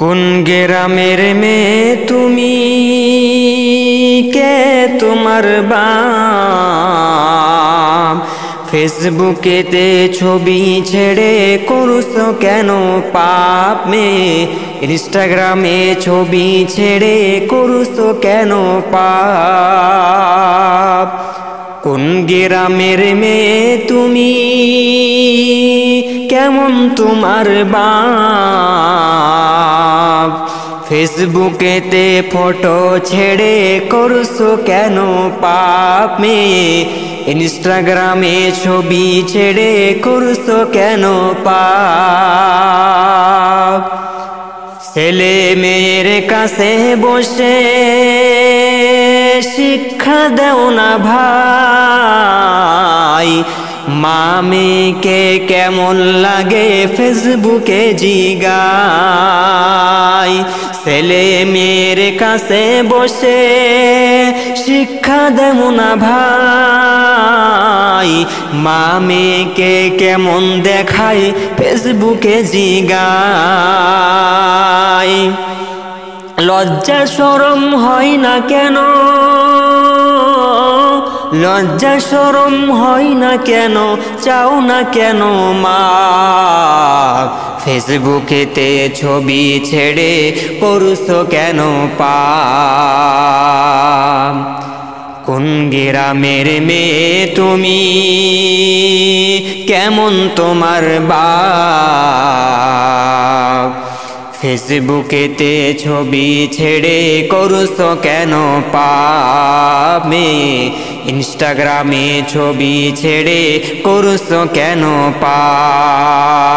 কোন গ্রামের মেয়ে তুমি, কে তোমার বাপ? ফেসবুকেতে ছবি ছেড়ে করছো কেন পাপ? মেয়ে ইনস্টাগ্রামে ছবি ছেড়ে করছো কেন পাপ? কোন গ্রামের মেয়ে তুমি, কেমন তোমার বাপ? ফেসবুকেতে ফটো ছেড়ে করছো কেন পাপ? মেয়ে ইনস্টাগ্রামে ছবি ছেড়ে করছো কেন পাপ? ছেলে মেয়ের কাছে বসে শিক্ষা দেও না ভাই, মা মেয়েকে কেমন লাগে ফেসবুকে জিগাই। ছেলে মেয়ের কাছে বসে শিক্ষা দেও না ভাই, মা মেয়েকে কেমন দেখায় ফেসবুকে জিগাই। লজ্জা শরম হয় না কেন, লজ্জা শরম হয় না কেন, চাও না কেন মা? ফেসবুকেতে ছবি ছেড়ে করছো কেন পাপ? কোন গ্রামের মেয়ে তুমি, কেমন তোমার বাপ? ফেসবুকেতে ছবি ছেড়ে করছো কেন পাপ? মেয়ে ইনস্টাগ্রামে ছবি ছেড়ে করছো কেন পাপ?